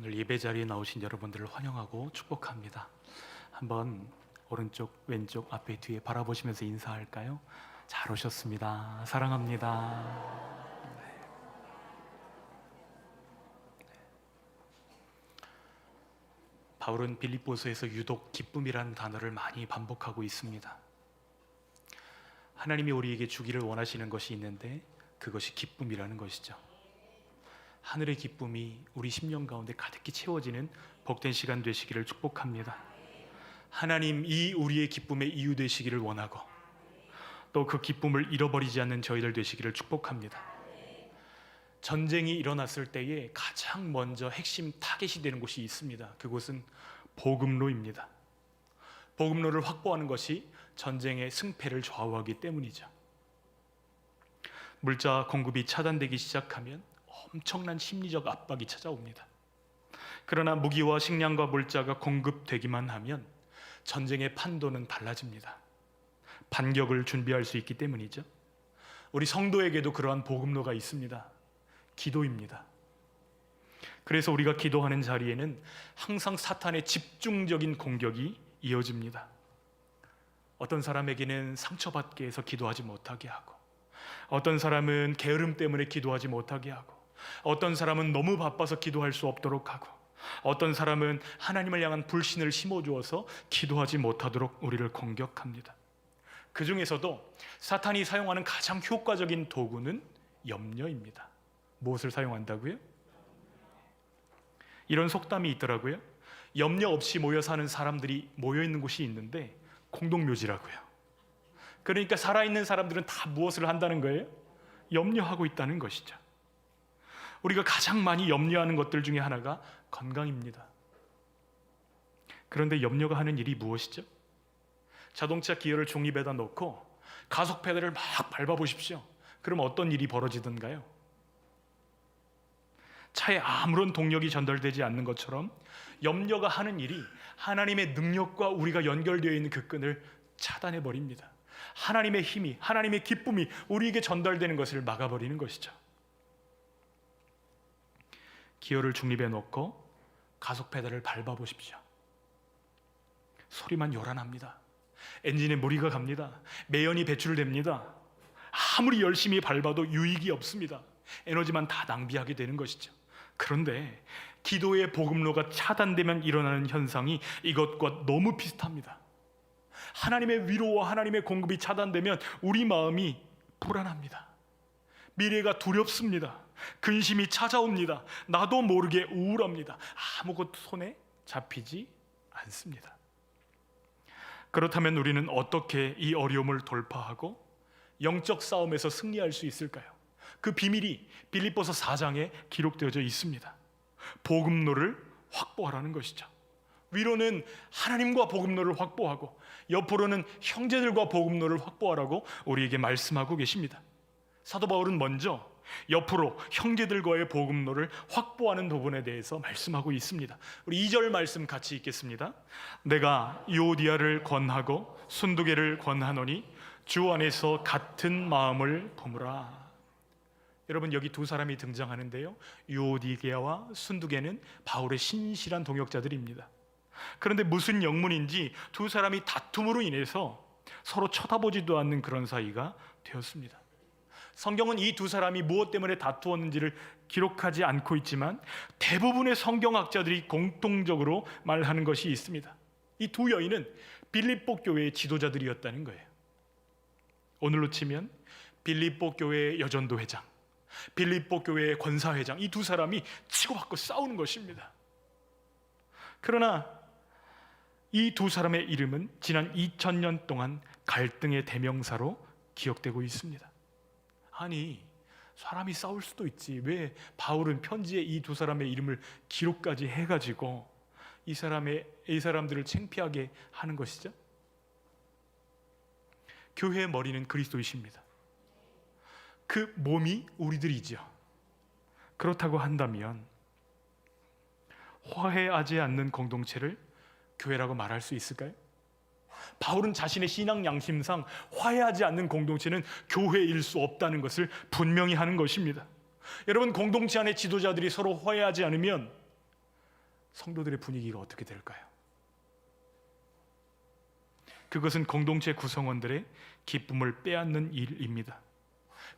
오늘 예배 자리에 나오신 여러분들을 환영하고 축복합니다. 한번 오른쪽, 왼쪽, 앞에, 뒤에 바라보시면서 인사할까요? 잘 오셨습니다. 사랑합니다. 바울은 빌립보서에서 유독 기쁨이라는 단어를 많이 반복하고 있습니다. 하나님이 우리에게 주기를 원하시는 것이 있는데 그것이 기쁨이라는 것이죠. 하늘의 기쁨이 우리 심령 가운데 가득히 채워지는 복된 시간 되시기를 축복합니다. 하나님이 우리의 기쁨의 이유 되시기를 원하고 또 그 기쁨을 잃어버리지 않는 저희들 되시기를 축복합니다. 전쟁이 일어났을 때에 가장 먼저 핵심 타겟이 되는 곳이 있습니다. 그곳은 보급로입니다. 보급로를 확보하는 것이 전쟁의 승패를 좌우하기 때문이죠. 물자 공급이 차단되기 시작하면 엄청난 심리적 압박이 찾아옵니다. 그러나 무기와 식량과 물자가 공급되기만 하면 전쟁의 판도는 달라집니다. 반격을 준비할 수 있기 때문이죠. 우리 성도에게도 그러한 보급로가 있습니다. 기도입니다. 그래서 우리가 기도하는 자리에는 항상 사탄의 집중적인 공격이 이어집니다. 어떤 사람에게는 상처받게 해서 기도하지 못하게 하고, 어떤 사람은 게으름 때문에 기도하지 못하게 하고, 어떤 사람은 너무 바빠서 기도할 수 없도록 하고, 어떤 사람은 하나님을 향한 불신을 심어주어서 기도하지 못하도록 우리를 공격합니다. 그 중에서도 사탄이 사용하는 가장 효과적인 도구는 염려입니다. 무엇을 사용한다고요? 이런 속담이 있더라고요. 염려 없이 모여 사는 사람들이 모여 있는 곳이 있는데 공동묘지라고요. 그러니까 살아있는 사람들은 다 무엇을 한다는 거예요? 염려하고 있다는 것이죠. 우리가 가장 많이 염려하는 것들 중에 하나가 건강입니다. 그런데 염려가 하는 일이 무엇이죠? 자동차 기어를 중립에다 놓고 가속 페달을 막 밟아보십시오. 그럼 어떤 일이 벌어지던가요? 차에 아무런 동력이 전달되지 않는 것처럼 염려가 하는 일이 하나님의 능력과 우리가 연결되어 있는 그 끈을 차단해버립니다. 하나님의 힘이, 하나님의 기쁨이 우리에게 전달되는 것을 막아버리는 것이죠. 기어를 중립에 놓고 가속 페달을 밟아보십시오. 소리만 요란합니다. 엔진에 무리가 갑니다. 매연이 배출됩니다. 아무리 열심히 밟아도 유익이 없습니다. 에너지만 다 낭비하게 되는 것이죠. 그런데 기도의 보급로가 차단되면 일어나는 현상이 이것과 너무 비슷합니다. 하나님의 위로와 하나님의 공급이 차단되면 우리 마음이 불안합니다. 미래가 두렵습니다. 근심이 찾아옵니다. 나도 모르게 우울합니다. 아무것도 손에 잡히지 않습니다. 그렇다면 우리는 어떻게 이 어려움을 돌파하고 영적 싸움에서 승리할 수 있을까요? 그 비밀이 빌립보서 4장에 기록되어져 있습니다. 보급로를 확보하라는 것이죠. 위로는 하나님과 보급로를 확보하고 옆으로는 형제들과 보급로를 확보하라고 우리에게 말씀하고 계십니다. 사도 바울은 먼저 옆으로 형제들과의 보급로를 확보하는 부분에 대해서 말씀하고 있습니다. 우리 2절 말씀 같이 읽겠습니다. 내가 유오디아를 권하고 순두개를 권하노니 주 안에서 같은 마음을 품으라. 여러분, 여기 두 사람이 등장하는데요, 유오디게와 순두개는 바울의 신실한 동역자들입니다. 그런데 무슨 영문인지 두 사람이 다툼으로 인해서 서로 쳐다보지도 않는 그런 사이가 되었습니다. 성경은 이 두 사람이 무엇 때문에 다투었는지를 기록하지 않고 있지만 대부분의 성경학자들이 공통적으로 말하는 것이 있습니다. 이 두 여인은 빌립보 교회의 지도자들이었다는 거예요. 오늘로 치면 빌립보 교회의 여전도 회장, 빌립보 교회의 권사회장, 이 두 사람이 치고받고 싸우는 것입니다. 그러나 이 두 사람의 이름은 지난 2000년 동안 갈등의 대명사로 기억되고 있습니다. 아니, 사람이 싸울 수도 있지, 왜 바울은 편지에 이 두 사람의 이름을 기록까지 해가지고 이 사람들을 창피하게 하는 것이죠? 교회의 머리는 그리스도이십니다. 그 몸이 우리들이죠. 그렇다고 한다면 화해하지 않는 공동체를 교회라고 말할 수 있을까요? 바울은 자신의 신앙 양심상 화해하지 않는 공동체는 교회일 수 없다는 것을 분명히 하는 것입니다. 여러분, 공동체 안의 지도자들이 서로 화해하지 않으면 성도들의 분위기가 어떻게 될까요? 그것은 공동체 구성원들의 기쁨을 빼앗는 일입니다.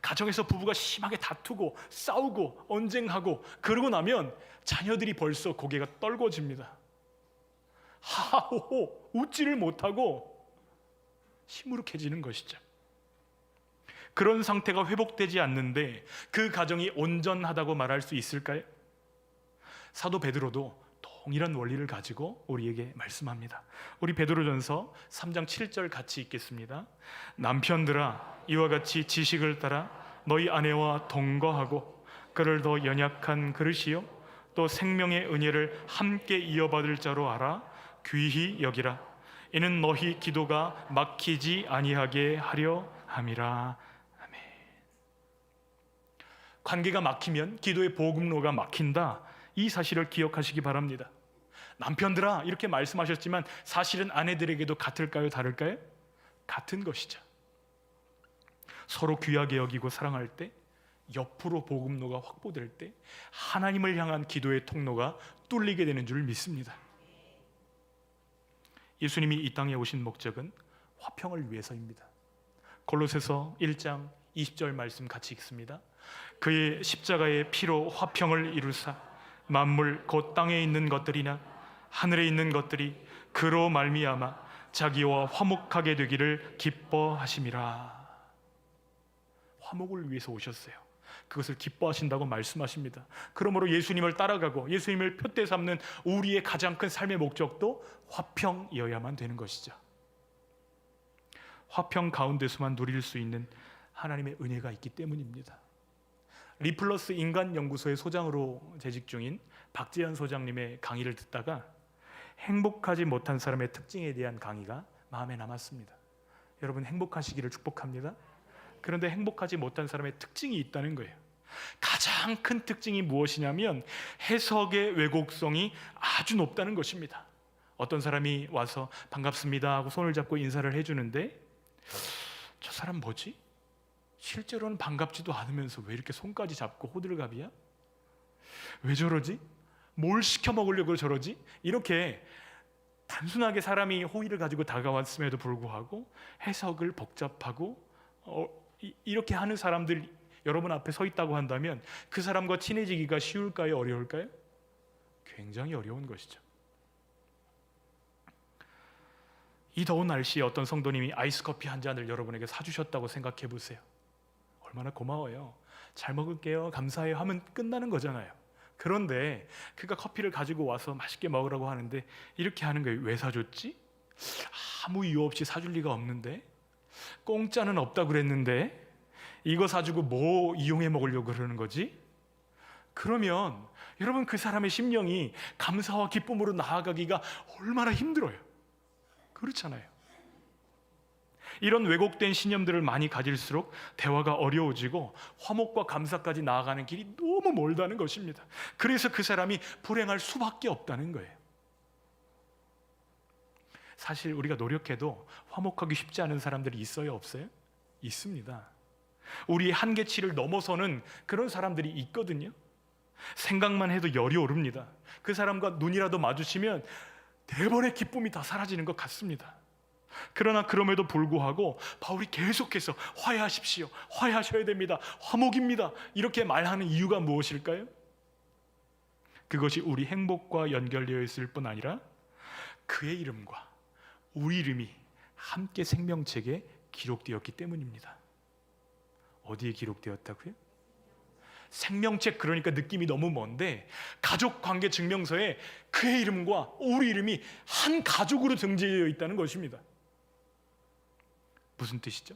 가정에서 부부가 심하게 다투고 싸우고 언쟁하고 그러고 나면 자녀들이 벌써 고개가 떨궈집니다. 하하호호 웃지를 못하고 시무룩해지는 것이죠. 그런 상태가 회복되지 않는데 그 가정이 온전하다고 말할 수 있을까요? 사도 베드로도 동일한 원리를 가지고 우리에게 말씀합니다. 우리 베드로전서 3장 7절 같이 읽겠습니다. 남편들아 이와 같이 지식을 따라 너희 아내와 동거하고 그를 더 연약한 그릇이요 또 생명의 은혜를 함께 이어받을 자로 알아 귀히 여기라. 이는 너희 기도가 막히지 아니하게 하려 함이라. 아멘. 관계가 막히면 기도의 보급로가 막힌다. 이 사실을 기억하시기 바랍니다. 남편들아 이렇게 말씀하셨지만 사실은 아내들에게도 같을까요? 다를까요? 같은 것이죠. 서로 귀하게 여기고 사랑할 때, 옆으로 복음로가 확보될 때 하나님을 향한 기도의 통로가 뚫리게 되는 줄 믿습니다. 예수님이 이 땅에 오신 목적은 화평을 위해서입니다. 골로새서 1장 20절 말씀 같이 읽습니다. 그의 십자가의 피로 화평을 이루사 만물 곧 땅에 있는 것들이나 하늘에 있는 것들이 그로 말미암아 자기와 화목하게 되기를 기뻐하심이라. 화목을 위해서 오셨어요. 그것을 기뻐하신다고 말씀하십니다. 그러므로 예수님을 따라가고 예수님을 표대 삼는 우리의 가장 큰 삶의 목적도 화평이어야만 되는 것이죠. 화평 가운데서만 누릴 수 있는 하나님의 은혜가 있기 때문입니다. 리플러스 인간연구소의 소장으로 재직 중인 박재현 소장님의 강의를 듣다가 행복하지 못한 사람의 특징에 대한 강의가 마음에 남았습니다. 여러분 행복하시기를 축복합니다. 그런데 행복하지 못한 사람의 특징이 있다는 거예요. 가장 큰 특징이 무엇이냐면 해석의 왜곡성이 아주 높다는 것입니다. 어떤 사람이 와서 반갑습니다 하고 손을 잡고 인사를 해주는데 저 사람 뭐지? 실제로는 반갑지도 않으면서 왜 이렇게 손까지 잡고 호들갑이야? 왜 저러지? 뭘 시켜 먹으려고 저러지? 이렇게 단순하게 사람이 호의를 가지고 다가왔음에도 불구하고 해석을 복잡하고 이렇게 하는 사람들 여러분 앞에 서 있다고 한다면 그 사람과 친해지기가 쉬울까요? 어려울까요? 굉장히 어려운 것이죠. 이 더운 날씨에 어떤 성도님이 아이스 커피 한 잔을 여러분에게 사주셨다고 생각해 보세요. 얼마나 고마워요. 잘 먹을게요. 감사해요 하면 끝나는 거잖아요. 그런데 그가 커피를 가지고 와서 맛있게 먹으라고 하는데 이렇게 하는 거예요. 왜 사줬지? 아무 이유 없이 사줄 리가 없는데, 공짜는 없다고 그랬는데 이거 사주고 뭐 이용해 먹으려고 그러는 거지? 그러면 여러분 그 사람의 심령이 감사와 기쁨으로 나아가기가 얼마나 힘들어요. 그렇잖아요. 이런 왜곡된 신념들을 많이 가질수록 대화가 어려워지고 화목과 감사까지 나아가는 길이 너무 멀다는 것입니다. 그래서 그 사람이 불행할 수밖에 없다는 거예요. 사실 우리가 노력해도 화목하기 쉽지 않은 사람들이 있어요? 없어요? 있습니다. 우리의 한계치를 넘어서는 그런 사람들이 있거든요. 생각만 해도 열이 오릅니다. 그 사람과 눈이라도 마주치면 대번의 기쁨이 다 사라지는 것 같습니다. 그러나 그럼에도 불구하고 바울이 계속해서 화해하십시오, 화해하셔야 됩니다, 화목입니다 이렇게 말하는 이유가 무엇일까요? 그것이 우리 행복과 연결되어 있을 뿐 아니라 그의 이름과 우리 이름이 함께 생명책에 기록되었기 때문입니다. 어디에 기록되었다고요? 생명책, 그러니까 느낌이 너무 먼데 가족관계 증명서에 그의 이름과 우리 이름이 한 가족으로 등재되어 있다는 것입니다. 무슨 뜻이죠?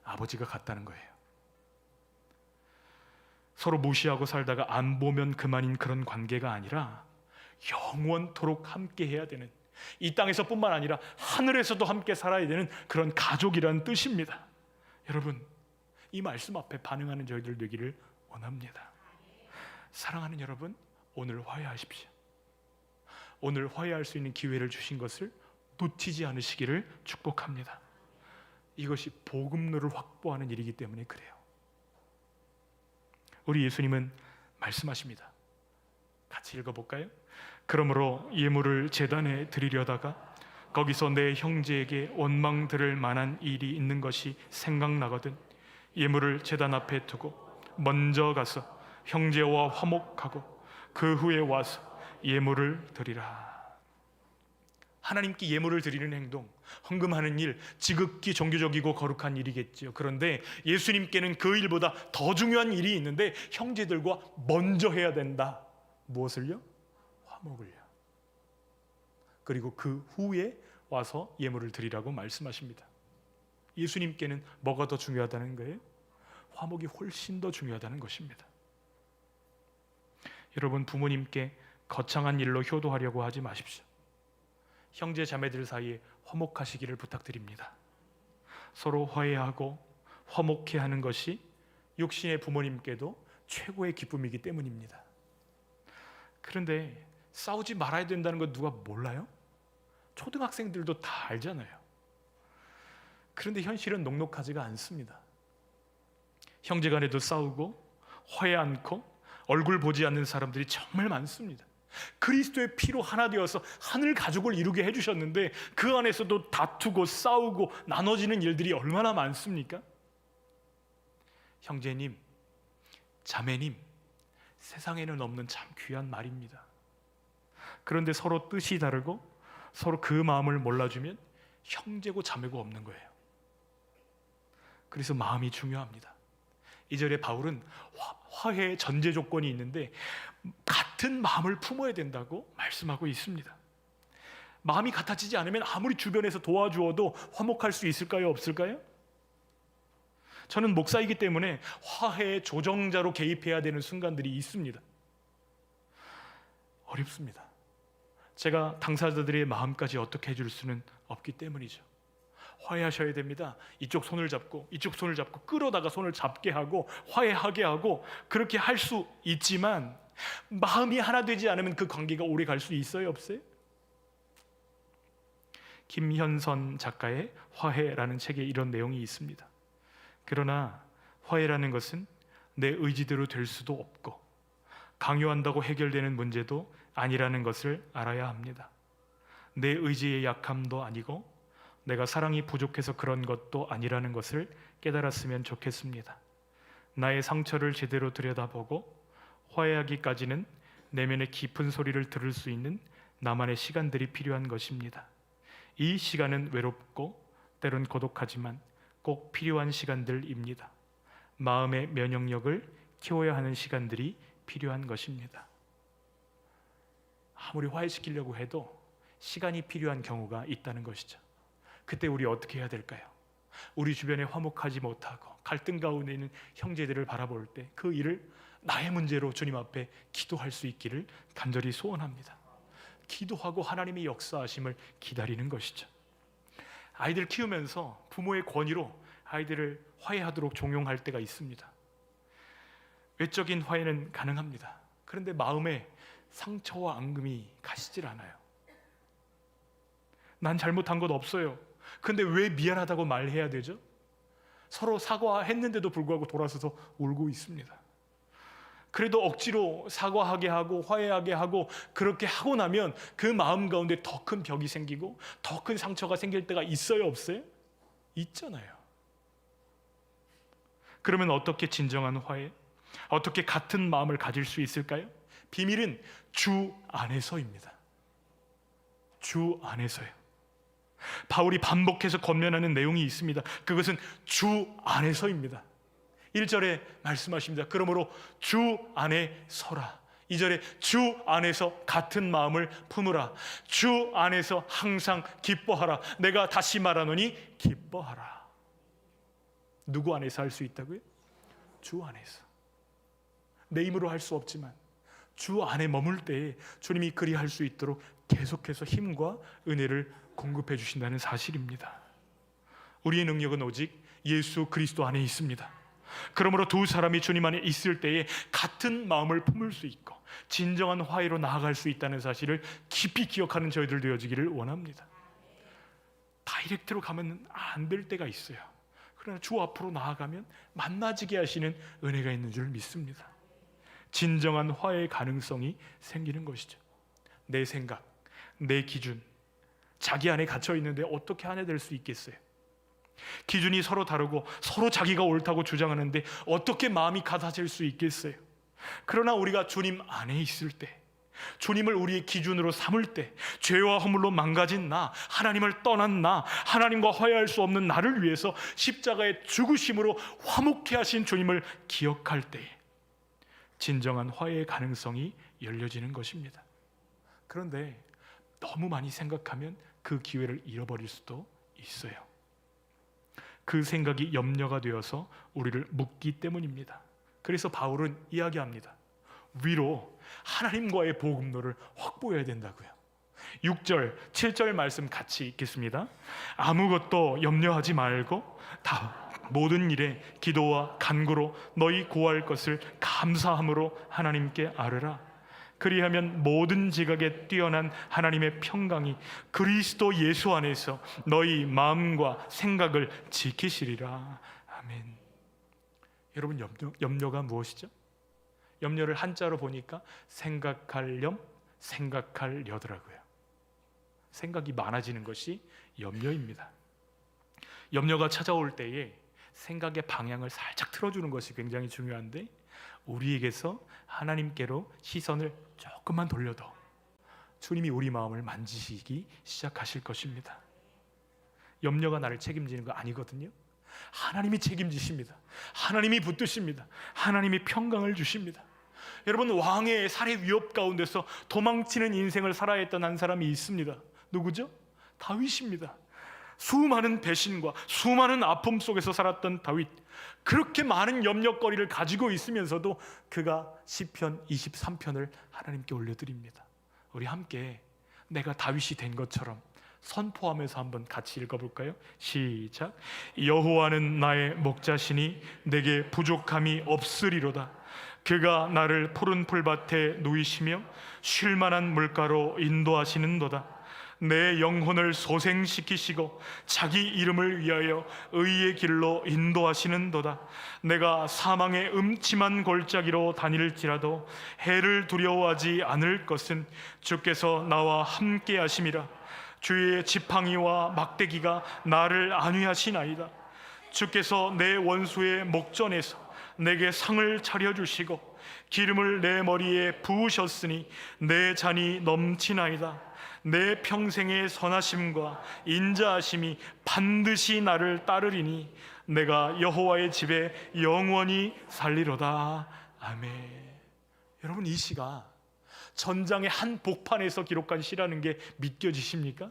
아버지가 같다는 거예요. 서로 무시하고 살다가 안 보면 그만인 그런 관계가 아니라 영원토록 함께 해야 되는, 이 땅에서뿐만 아니라 하늘에서도 함께 살아야 되는 그런 가족이라는 뜻입니다. 여러분, 이 말씀 앞에 반응하는 저희들 되기를 원합니다. 사랑하는 여러분, 오늘 화해하십시오. 오늘 화해할 수 있는 기회를 주신 것을 놓치지 않으시기를 축복합니다. 이것이 복음로를 확보하는 일이기 때문에 그래요. 우리 예수님은 말씀하십니다. 같이 읽어볼까요? 그러므로 예물을 제단에 드리려다가 거기서 내 형제에게 원망 들을 만한 일이 있는 것이 생각나거든 예물을 제단 앞에 두고 먼저 가서 형제와 화목하고 그 후에 와서 예물을 드리라. 하나님께 예물을 드리는 행동, 헌금하는 일, 지극히 종교적이고 거룩한 일이겠지요. 그런데 예수님께는 그 일보다 더 중요한 일이 있는데 형제들과 먼저 해야 된다. 무엇을요? 화목을요. 그리고 그 후에 와서 예물을 드리라고 말씀하십니다. 예수님께는 뭐가 더 중요하다는 거예요? 화목이 훨씬 더 중요하다는 것입니다. 여러분, 부모님께 거창한 일로 효도하려고 하지 마십시오. 형제 자매들 사이에 화목하시기를 부탁드립니다. 서로 화해하고 화목해 하는 것이 육신의 부모님께도 최고의 기쁨이기 때문입니다. 그런데 싸우지 말아야 된다는 거 누가 몰라요? 초등학생들도 다 알잖아요. 그런데 현실은 녹록하지가 않습니다. 형제간에도 싸우고 화해 않고 얼굴 보지 않는 사람들이 정말 많습니다. 그리스도의 피로 하나 되어서 하늘 가족을 이루게 해주셨는데 그 안에서도 다투고 싸우고 나눠지는 일들이 얼마나 많습니까? 형제님, 자매님, 세상에는 없는 참 귀한 말입니다. 그런데 서로 뜻이 다르고 서로 그 마음을 몰라주면 형제고 자매고 없는 거예요. 그래서 마음이 중요합니다. 2절에 바울은 화해의 전제 조건이 있는데 같은 마음을 품어야 된다고 말씀하고 있습니다. 마음이 같아지지 않으면 아무리 주변에서 도와주어도 화목할 수 있을까요? 없을까요? 저는 목사이기 때문에 화해의 조정자로 개입해야 되는 순간들이 있습니다. 어렵습니다. 제가 당사자들의 마음까지 어떻게 해줄 수는 없기 때문이죠. 화해하셔야 됩니다. 이쪽 손을 잡고 이쪽 손을 잡고 끌어다가 손을 잡게 하고 화해하게 하고 그렇게 할 수 있지만 마음이 하나 되지 않으면 그 관계가 오래 갈 수 있어요? 없어요? 김현선 작가의 화해라는 책에 이런 내용이 있습니다. 그러나 화해라는 것은 내 의지대로 될 수도 없고 강요한다고 해결되는 문제도 아니라는 것을 알아야 합니다. 내 의지의 약함도 아니고 내가 사랑이 부족해서 그런 것도 아니라는 것을 깨달았으면 좋겠습니다. 나의 상처를 제대로 들여다보고 화해하기까지는 내면의 깊은 소리를 들을 수 있는 나만의 시간들이 필요한 것입니다. 이 시간은 외롭고 때론 고독하지만 꼭 필요한 시간들입니다. 마음의 면역력을 키워야 하는 시간들이 필요한 것입니다. 아무리 화해시키려고 해도 시간이 필요한 경우가 있다는 것이죠. 그때 우리 어떻게 해야 될까요? 우리 주변에 화목하지 못하고 갈등 가운데 있는 형제들을 바라볼 때 그 일을 나의 문제로 주님 앞에 기도할 수 있기를 간절히 소원합니다. 기도하고 하나님의 역사하심을 기다리는 것이죠. 아이들 키우면서 부모의 권위로 아이들을 화해하도록 종용할 때가 있습니다. 외적인 화해는 가능합니다. 그런데 마음에 상처와 앙금이 가시질 않아요. 난 잘못한 것 없어요. 근데 왜 미안하다고 말해야 되죠? 서로 사과했는데도 불구하고 돌아서서 울고 있습니다. 그래도 억지로 사과하게 하고 화해하게 하고 그렇게 하고 나면 그 마음 가운데 더 큰 벽이 생기고 더 큰 상처가 생길 때가 있어요? 없어요? 있잖아요. 그러면 어떻게 진정한 화해? 어떻게 같은 마음을 가질 수 있을까요? 비밀은 주 안에서입니다. 주 안에서요. 바울이 반복해서 권면하는 내용이 있습니다. 그것은 주 안에서입니다. 1절에 말씀하십니다. 그러므로 주 안에 서라. 2절에 주 안에서 같은 마음을 품으라. 주 안에서 항상 기뻐하라. 내가 다시 말하노니 기뻐하라. 누구 안에서 할 수 있다고요? 주 안에서. 내 힘으로 할 수 없지만 주 안에 머물 때에 주님이 그리할 수 있도록 계속해서 힘과 은혜를 공급해 주신다는 사실입니다. 우리의 능력은 오직 예수 그리스도 안에 있습니다. 그러므로 두 사람이 주님 안에 있을 때에 같은 마음을 품을 수 있고 진정한 화해로 나아갈 수 있다는 사실을 깊이 기억하는 저희들 되어지기를 원합니다. 다이렉트로 가면 안 될 때가 있어요. 그러나 주 앞으로 나아가면 만나지게 하시는 은혜가 있는 줄 믿습니다. 진정한 화해의 가능성이 생기는 것이죠. 내 생각, 내 기준, 자기 안에 갇혀 있는데 어떻게 화해될 수 있겠어요? 기준이 서로 다르고 서로 자기가 옳다고 주장하는데 어떻게 마음이 같아질 수 있겠어요? 그러나 우리가 주님 안에 있을 때, 주님을 우리의 기준으로 삼을 때, 죄와 허물로 망가진 나, 하나님을 떠난 나, 하나님과 화해할 수 없는 나를 위해서 십자가의 죽으심으로 화목케 하신 주님을 기억할 때 진정한 화해의 가능성이 열려지는 것입니다. 그런데 너무 많이 생각하면 그 기회를 잃어버릴 수도 있어요. 그 생각이 염려가 되어서 우리를 묶기 때문입니다. 그래서 바울은 이야기합니다. 위로 하나님과의 복음로를 확보해야 된다고요. 6절, 7절 말씀 같이 읽겠습니다. 아무것도 염려하지 말고 다 모든 일에 기도와 간구로 너희 구할 것을 감사함으로 하나님께 아뢰라. 그리하면 모든 지각에 뛰어난 하나님의 평강이 그리스도 예수 안에서 너희 마음과 생각을 지키시리라. 아멘. 여러분, 염려가 무엇이죠? 염려를 한자로 보니까 생각할 염, 생각할 여더라고요. 생각이 많아지는 것이 염려입니다. 염려가 찾아올 때에 생각의 방향을 살짝 틀어주는 것이 굉장히 중요한데, 우리에게서 하나님께로 시선을 조금만 돌려도 주님이 우리 마음을 만지시기 시작하실 것입니다. 염려가 나를 책임지는 거 아니거든요. 하나님이 책임지십니다. 하나님이 붙드십니다. 하나님이 평강을 주십니다. 여러분, 왕의 살해 위협 가운데서 도망치는 인생을 살아야 했던 한 사람이 있습니다. 누구죠? 다윗입니다. 수많은 배신과 수많은 아픔 속에서 살았던 다윗, 그렇게 많은 염려거리를 가지고 있으면서도 그가 시편 23편을 하나님께 올려드립니다. 우리 함께 내가 다윗이 된 것처럼 선포하면서 한번 같이 읽어볼까요? 시작. 여호와는 나의 목자시니 내게 부족함이 없으리로다. 그가 나를 푸른 풀밭에 누이시며 쉴 만한 물가로 인도하시는도다. 내 영혼을 소생시키시고 자기 이름을 위하여 의의 길로 인도하시는도다. 내가 사망의 음침한 골짜기로 다닐지라도 해를 두려워하지 않을 것은 주께서 나와 함께 하심이라. 주의 지팡이와 막대기가 나를 안위하시나이다. 주께서 내 원수의 목전에서 내게 상을 차려주시고 기름을 내 머리에 부으셨으니 내 잔이 넘치나이다. 내 평생의 선하심과 인자하심이 반드시 나를 따르리니 내가 여호와의 집에 영원히 살리로다. 아멘. 여러분, 이 시가 전장의 한 복판에서 기록한 시라는 게 믿겨지십니까?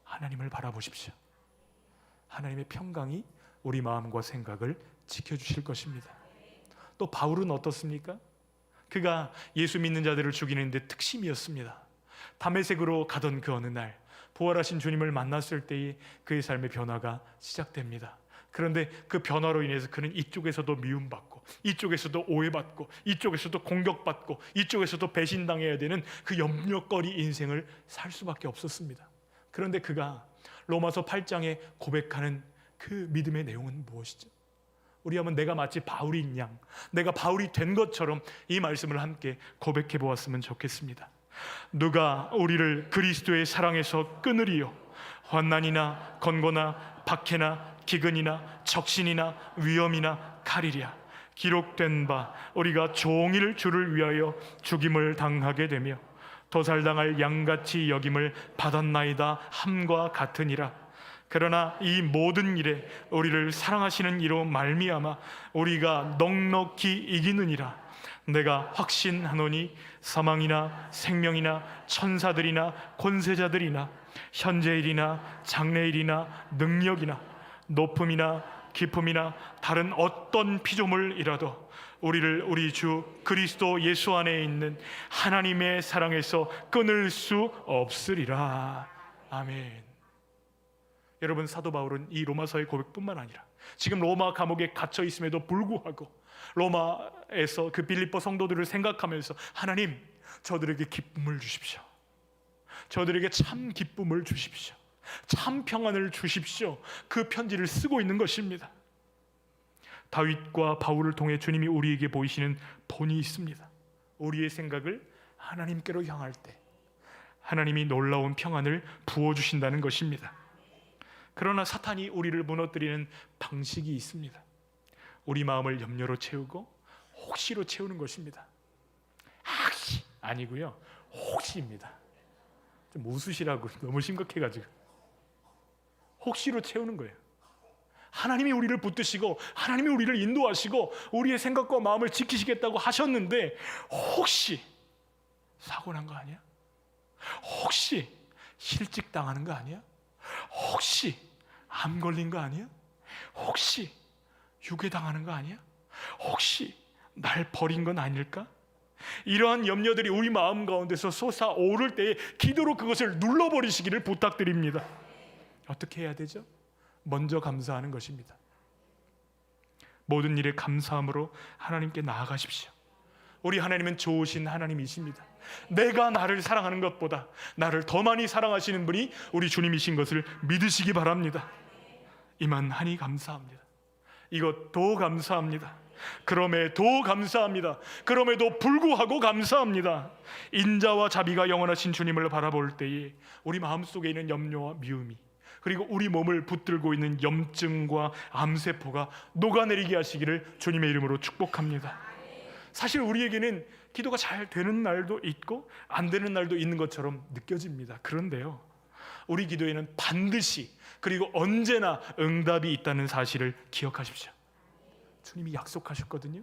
하나님을 바라보십시오. 하나님의 평강이 우리 마음과 생각을 지켜주실 것입니다. 또 바울은 어떻습니까? 그가 예수 믿는 자들을 죽이는데 특심이었습니다. 다메섹으로 가던 그 어느 날 부활하신 주님을 만났을 때에 그의 삶의 변화가 시작됩니다. 그런데 그 변화로 인해서 그는 이쪽에서도 미움받고 이쪽에서도 오해받고 이쪽에서도 공격받고 이쪽에서도 배신당해야 되는 그 염려거리 인생을 살 수밖에 없었습니다. 그런데 그가 로마서 8장에 고백하는 그 믿음의 내용은 무엇이죠? 우리 한번 내가 마치 바울인 양, 내가 바울이 된 것처럼 이 말씀을 함께 고백해 보았으면 좋겠습니다. 누가 우리를 그리스도의 사랑에서 끊으리요? 환난이나 건고나 박해나 기근이나 적신이나 위험이나 칼이랴. 기록된 바 우리가 종일 주를 위하여 죽임을 당하게 되며 도살당할 양같이 여김을 받았나이다 함과 같으니라. 그러나 이 모든 일에 우리를 사랑하시는 이로 말미암아 우리가 넉넉히 이기느니라. 내가 확신하노니 사망이나 생명이나 천사들이나 권세자들이나 현재일이나 장래일이나 능력이나 높음이나 깊음이나 다른 어떤 피조물이라도 우리를 우리 주 그리스도 예수 안에 있는 하나님의 사랑에서 끊을 수 없으리라. 아멘. 여러분, 사도 바울은 이 로마서의 고백뿐만 아니라 지금 로마 감옥에 갇혀 있음에도 불구하고 로마에서 그 빌립보 성도들을 생각하면서 하나님, 저들에게 기쁨을 주십시오. 저들에게 참 기쁨을 주십시오. 참 평안을 주십시오. 그 편지를 쓰고 있는 것입니다. 다윗과 바울을 통해 주님이 우리에게 보이시는 본이 있습니다. 우리의 생각을 하나님께로 향할 때 하나님이 놀라운 평안을 부어주신다는 것입니다. 그러나 사탄이 우리를 무너뜨리는 방식이 있습니다. 우리 마음을 염려로 채우고 혹시로 채우는 것입니다. 혹시 아니고요, 혹시입니다. 좀 웃으시라고, 너무 심각해가지고. 혹시로 채우는 거예요. 하나님이 우리를 붙드시고 하나님이 우리를 인도하시고 우리의 생각과 마음을 지키시겠다고 하셨는데 혹시 사고 난 거 아니야? 혹시 실직 당하는 거 아니야? 혹시 암 걸린 거 아니야? 혹시 유괴 당하는 거 아니야? 혹시 날 버린 건 아닐까? 이러한 염려들이 우리 마음 가운데서 솟아오를 때에 기도로 그것을 눌러버리시기를 부탁드립니다. 어떻게 해야 되죠? 먼저 감사하는 것입니다. 모든 일에 감사함으로 하나님께 나아가십시오. 우리 하나님은 좋으신 하나님이십니다. 내가 나를 사랑하는 것보다 나를 더 많이 사랑하시는 분이 우리 주님이신 것을 믿으시기 바랍니다. 이만하니 감사합니다. 이것도 감사합니다. 그럼에도 감사합니다. 그럼에도 불구하고 감사합니다. 인자와 자비가 영원하신 주님을 바라볼 때에 우리 마음속에 있는 염려와 미움이, 그리고 우리 몸을 붙들고 있는 염증과 암세포가 녹아내리게 하시기를 주님의 이름으로 축복합니다. 사실 우리에게는 기도가 잘 되는 날도 있고 안 되는 날도 있는 것처럼 느껴집니다. 그런데요, 우리 기도에는 반드시 그리고 언제나 응답이 있다는 사실을 기억하십시오. 주님이 약속하셨거든요.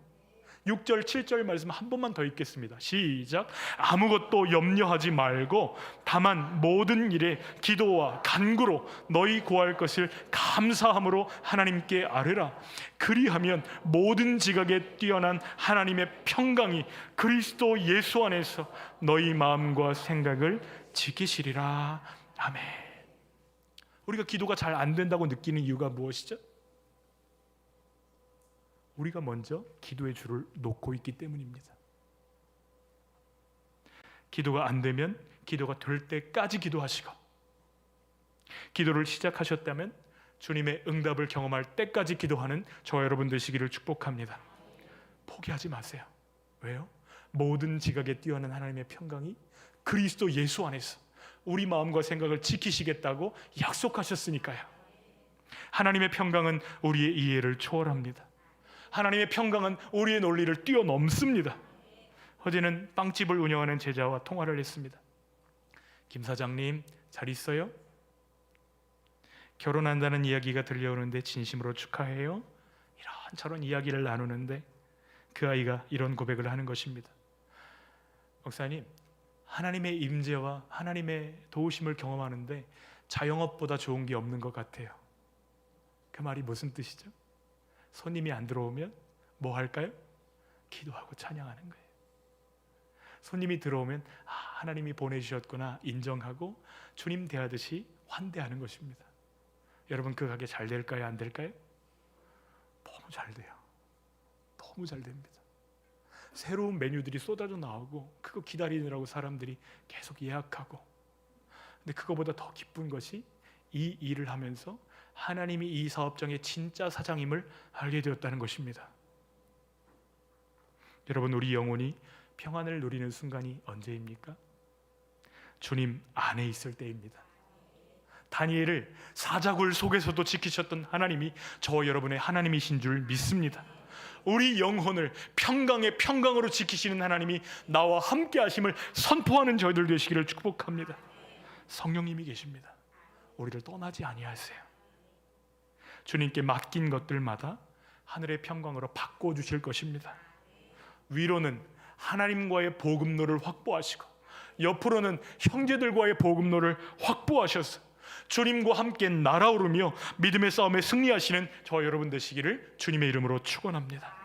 6절 7절 말씀 한 번만 더 읽겠습니다. 시작. 아무것도 염려하지 말고 다만 모든 일에 기도와 간구로 너희 구할 것을 감사함으로 하나님께 아뢰라. 그리하면 모든 지각에 뛰어난 하나님의 평강이 그리스도 예수 안에서 너희 마음과 생각을 지키시리라. 아멘. 우리가 기도가 잘 안 된다고 느끼는 이유가 무엇이죠? 우리가 먼저 기도의 줄을 놓고 있기 때문입니다. 기도가 안 되면 기도가 될 때까지 기도하시고, 기도를 시작하셨다면 주님의 응답을 경험할 때까지 기도하는 저와 여러분 되시기를 축복합니다. 포기하지 마세요. 왜요? 모든 지각에 뛰어난 하나님의 평강이 그리스도 예수 안에서 우리 마음과 생각을 지키시겠다고 약속하셨으니까요. 하나님의 평강은 우리의 이해를 초월합니다. 하나님의 평강은 우리의 논리를 뛰어넘습니다. 어제는 빵집을 운영하는 제자와 통화를 했습니다. 김 사장님 잘 있어요? 결혼한다는 이야기가 들려오는데 진심으로 축하해요. 이런저런 이야기를 나누는데 그 아이가 이런 고백을 하는 것입니다. 목사님, 하나님의 임재와 하나님의 도우심을 경험하는데 자영업보다 좋은 게 없는 것 같아요. 그 말이 무슨 뜻이죠? 손님이 안 들어오면 뭐 할까요? 기도하고 찬양하는 거예요. 손님이 들어오면 하나님이 보내주셨구나 인정하고 주님 대하듯이 환대하는 것입니다. 여러분, 그 가게 잘 될까요? 안 될까요? 너무 잘 돼요. 너무 잘 됩니다. 새로운 메뉴들이 쏟아져 나오고 그거 기다리느라고 사람들이 계속 예약하고, 근데 그거보다 더 기쁜 것이 이 일을 하면서 하나님이 이 사업장의 진짜 사장임을 알게 되었다는 것입니다. 여러분, 우리 영혼이 평안을 누리는 순간이 언제입니까? 주님 안에 있을 때입니다. 다니엘을 사자굴 속에서도 지키셨던 하나님이 저와 여러분의 하나님이신 줄 믿습니다. 우리 영혼을 평강의 평강으로 지키시는 하나님이 나와 함께 하심을 선포하는 저희들 되시기를 축복합니다. 성령님이 계십니다. 우리를 떠나지 아니하세요. 주님께 맡긴 것들마다 하늘의 평강으로 바꿔주실 것입니다. 위로는 하나님과의 복음로를 확보하시고, 옆으로는 형제들과의 복음로를 확보하셔서 주님과 함께 날아오르며 믿음의 싸움에 승리하시는 저와 여러분 되시기를 주님의 이름으로 축원합니다.